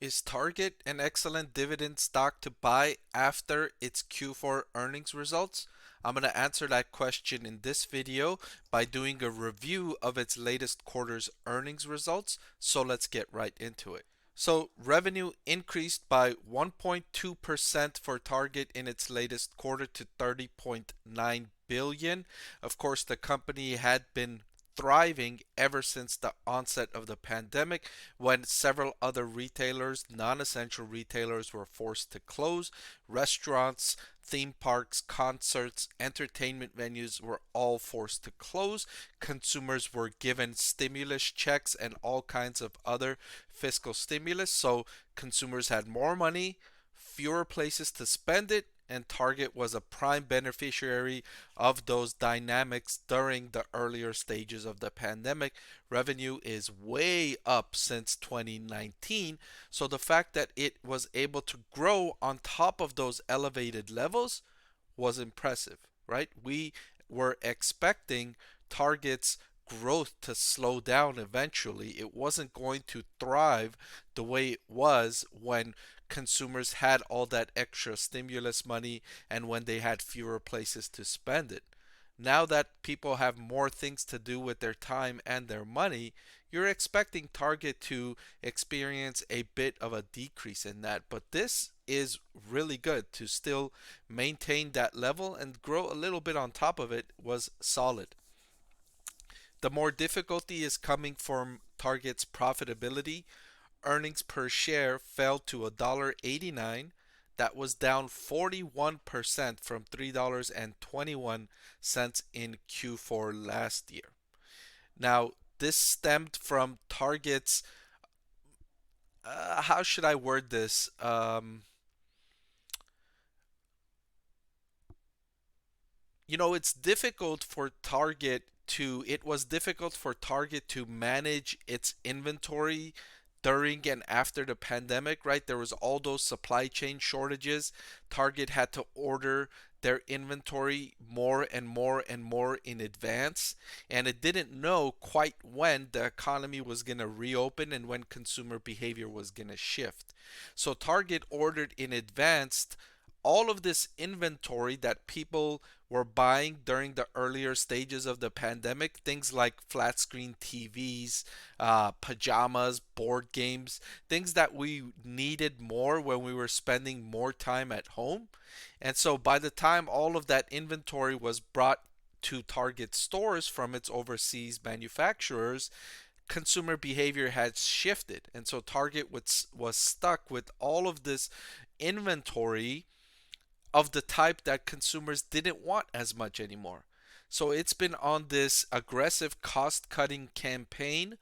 Is Target an excellent dividend stock to buy after its Q4 earnings results? I'm going to answer that question in this video by doing a review of its latest quarter's earnings results. So let's get right into it. So revenue increased by 1.2% for Target in its latest quarter to 30.9 billion. Of course, the company had been thriving ever since the onset of the pandemic when several other retailers, non-essential retailers, were forced to close. Restaurants, theme parks, concerts, entertainment venues were all forced to close. Consumers were given stimulus checks and all kinds of other fiscal stimulus. So consumers had more money, fewer places to spend it, and Target was a prime beneficiary of those dynamics during the earlier stages of the pandemic. Revenue is way up since 2019, so the fact that it was able to grow on top of those elevated levels was impressive, right? We were expecting Target's growth to slow down eventually. It wasn't going to thrive the way it was when consumers had all that extra stimulus money and when they had fewer places to spend it. Now that people have more things to do with their time and their money, you're expecting Target to experience a bit of a decrease in that. But this is really good to still maintain that level and grow a little bit on top of it was solid. The more difficulty is coming from Target's profitability. Earnings per share fell to $1.89. That was down 41% from $3.21 in Q4 last year. Now, this stemmed from Target's, how should I word this? It's difficult for it was difficult for Target to manage its inventory during and after the pandemic, right? There was all those supply chain shortages. Target had to order their inventory more and more and more in advance, and it didn't know quite when the economy was going to reopen and when consumer behavior was going to shift. So Target ordered in advance all of this inventory that people were buying during the earlier stages of the pandemic, things like flat screen TVs, pajamas, board games, things that we needed more when we were spending more time at home. And so by the time all of that inventory was brought to Target stores from its overseas manufacturers, consumer behavior had shifted. And so Target was stuck with all of this inventory of the type that consumers didn't want as much anymore. So it's been on this aggressive cost cutting campaign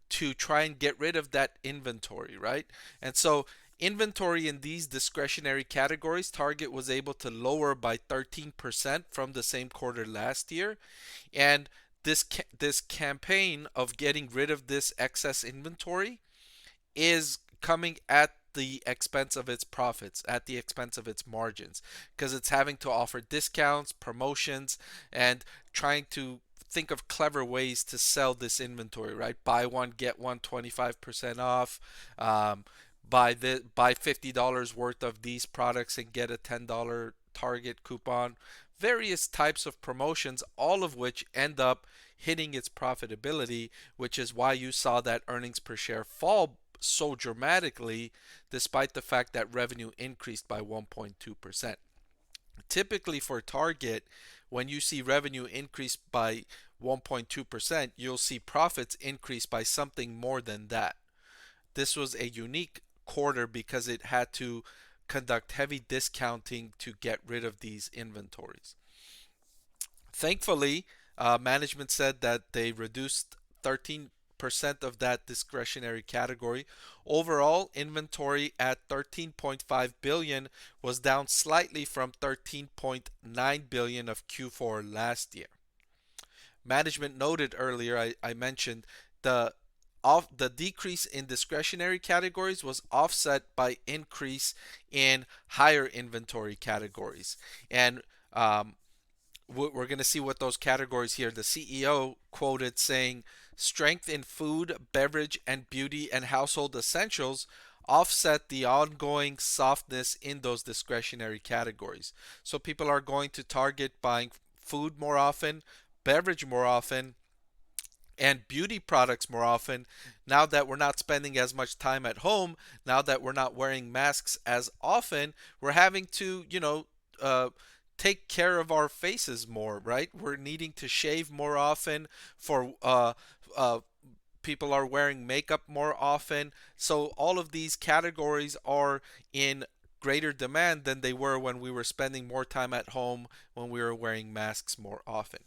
to try and get rid of that inventory, right? And so inventory in these discretionary categories, Target was able to lower by 13% from the same quarter last year. And this campaign of getting rid of this excess inventory is coming at the expense of its profits, at the expense of its margins, because it's having to offer discounts, promotions, and trying to think of clever ways to sell this inventory, right? Buy one, get one 25% off. Buy $50 worth of these products and get a $10 Target coupon. Various types of promotions, all of which end up hitting its profitability, which is why you saw that earnings per share fall so dramatically despite the fact that revenue increased by 1.2%. Typically for Target, when you see revenue increase by 1.2%, you'll see profits increase by something more than that. This was a unique quarter because it had to conduct heavy discounting to get rid of these inventories. Thankfully, management said that they reduced 13% of that discretionary category. Overall, inventory at 13.5 billion was down slightly from 13.9 billion of Q4 last year. Management noted earlier, I mentioned the the decrease in discretionary categories was offset by increase in higher inventory categories. And we're going to see what those categories here. The CEO quoted saying, strength in food, beverage, and beauty and household essentials offset the ongoing softness in those discretionary categories. So people are going to target buying food more often, beverage more often, and beauty products more often. Now that we're not spending as much time at home, now that we're not wearing masks as often, we're having to, uh, take care of our faces more, right? We're needing to shave more often. For people are wearing makeup more often. So all of these categories are in greater demand than they were when we were spending more time at home, when we were wearing masks more often.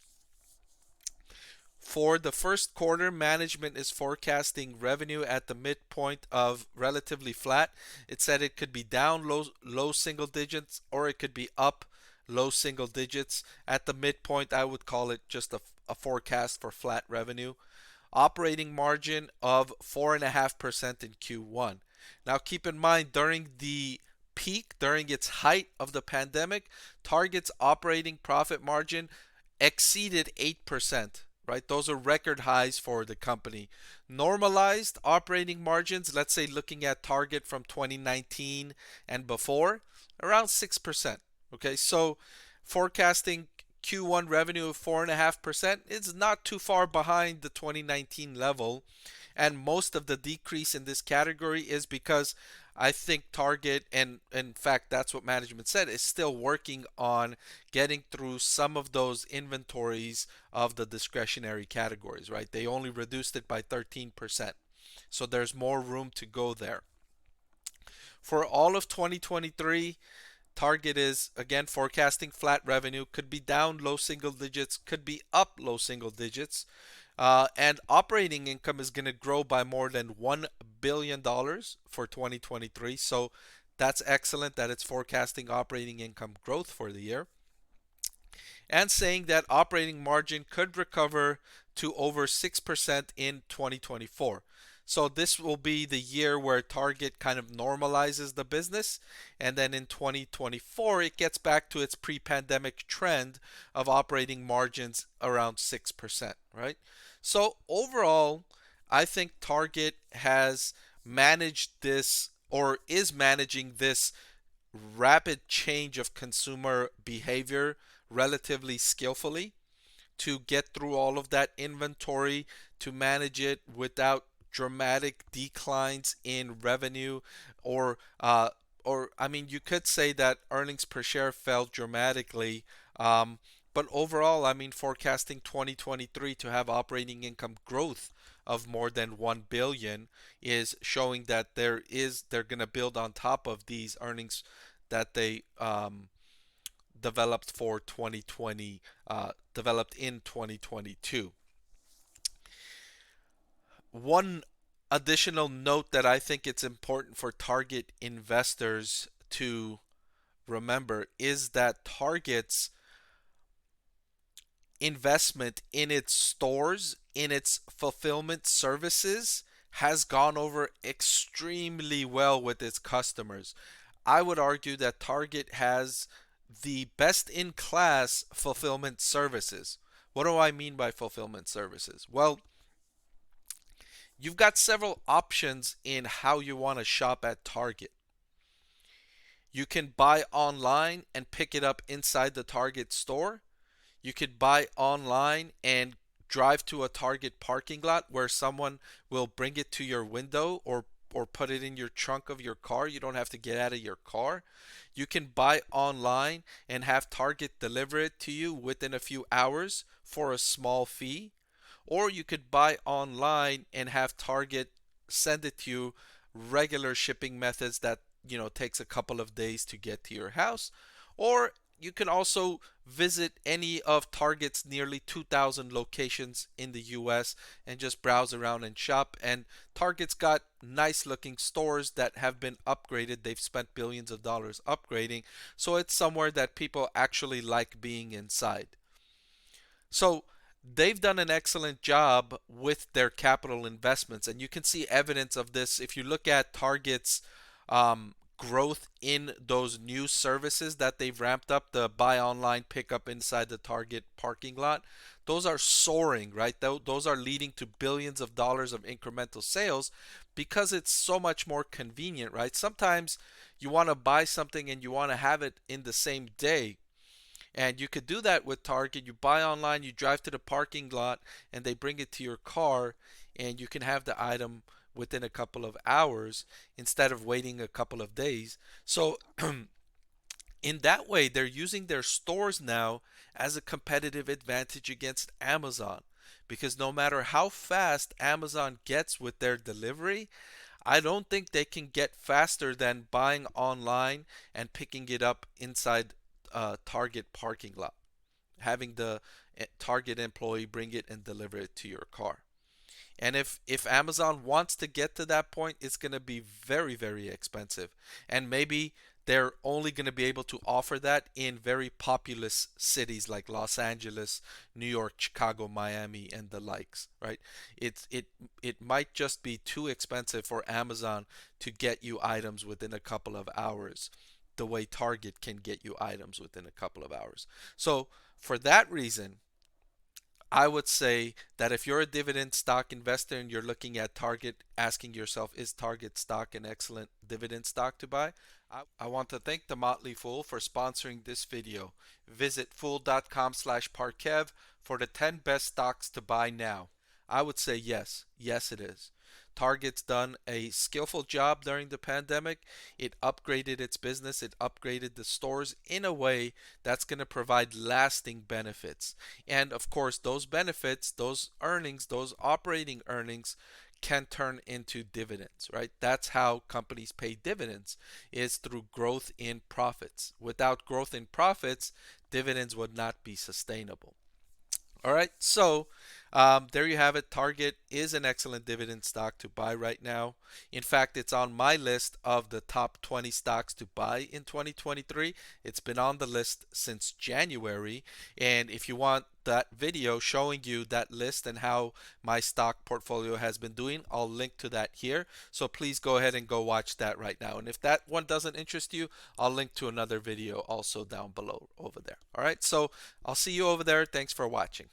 For the first quarter, management is forecasting revenue at the midpoint of relatively flat. It said it could be down low single digits, or it could be up low single digits. At the midpoint, I would call it just a forecast for flat revenue. Operating margin of 4.5% in Q1. Now keep in mind, during the peak, during its height of the pandemic, Target's operating profit margin exceeded 8%, right? Those are record highs for the company. Normalized operating margins, let's say looking at Target from 2019 and before, around 6%. Okay, so forecasting Q1 revenue of 4.5% is not too far behind the 2019 level. And most of the decrease in this category is because I think Target, and in fact, that's what management said, is still working on getting through some of those inventories of the discretionary categories, right? They only reduced it by 13%. So there's more room to go there. For all of 2023, Target is again forecasting flat revenue, could be down low single digits, could be up low single digits. And operating income is going to grow by more than $1 billion for 2023. So that's excellent that it's forecasting operating income growth for the year. And saying that operating margin could recover to over 6% in 2024. So this will be the year where Target kind of normalizes the business, and then in 2024 it gets back to its pre-pandemic trend of operating margins around 6%, right? So overall, I think Target has managed this, or is managing this rapid change of consumer behavior relatively skillfully, to get through all of that inventory, to manage it without dramatic declines in revenue, or I mean, you could say that earnings per share fell dramatically. But overall, I mean, forecasting 2023 to have operating income growth of more than 1 billion is showing that they're going to build on top of these earnings that they developed for 2020, developed in 2022. One additional note that I think it's important for Target investors to remember is that Target's investment in its stores, in its fulfillment services, has gone over extremely well with its customers. I would argue that Target has the best in class fulfillment services. What do I mean by fulfillment services? Well, you've got several options in how you want to shop at Target. You can buy online and pick it up inside the Target store. You could buy online and drive to a Target parking lot where someone will bring it to your window, or put it in your trunk of your car. You don't have to get out of your car. You can buy online and have Target deliver it to you within a few hours for a small fee. Or you could buy online and have Target send it to you, regular shipping methods that, takes a couple of days to get to your house. Or you can also visit any of Target's nearly 2,000 locations in the US and just browse around and shop. And Target's got nice looking stores that have been upgraded. They've spent billions of dollars upgrading. So it's somewhere that people actually like being inside. So they've done an excellent job with their capital investments, and you can see evidence of this if you look at Target's growth in those new services that they've ramped up. The buy online, pickup inside the Target parking lot, those are soaring, right? Those are leading to billions of dollars of incremental sales because it's so much more convenient, right? Sometimes you want to buy something and you want to have it in the same day. And you could do that with Target. You buy online, you drive to the parking lot, and they bring it to your car, and you can have the item within a couple of hours instead of waiting a couple of days. So, in that way, they're using their stores now as a competitive advantage against Amazon. Because no matter how fast Amazon gets with their delivery, I don't think they can get faster than buying online and picking it up inside Target parking lot, having the Target employee bring it and deliver it to your car. And if Amazon wants to get to that point, it's going to be very, very expensive. And maybe they're only going to be able to offer that in very populous cities like Los Angeles, New York, Chicago, Miami, and the likes, right? It might just be too expensive for Amazon to get you items within a couple of hours, the way Target can get you items within a couple of hours. So for that reason, I would say that if you're a dividend stock investor and you're looking at Target, asking yourself, is Target stock an excellent dividend stock to buy? I want to thank the Motley Fool for sponsoring this video. Visit fool.com/parkev for the 10 best stocks to buy now. I would say yes. Yes, it is. Target's done a skillful job during the pandemic. It upgraded its business, it upgraded the stores in a way that's going to provide lasting benefits. And of course, those benefits, those earnings, those operating earnings can turn into dividends, right? That's how companies pay dividends, is through growth in profits. Without growth in profits, dividends would not be sustainable. All right, so there you have it. Target is an excellent dividend stock to buy right now. In fact, it's on my list of the top 20 stocks to buy in 2023. It's been on the list since January. And if you want that video showing you that list and how my stock portfolio has been doing, I'll link to that here. So please go ahead and go watch that right now. And if that one doesn't interest you, I'll link to another video also down below over there. All right, so I'll see you over there. Thanks for watching.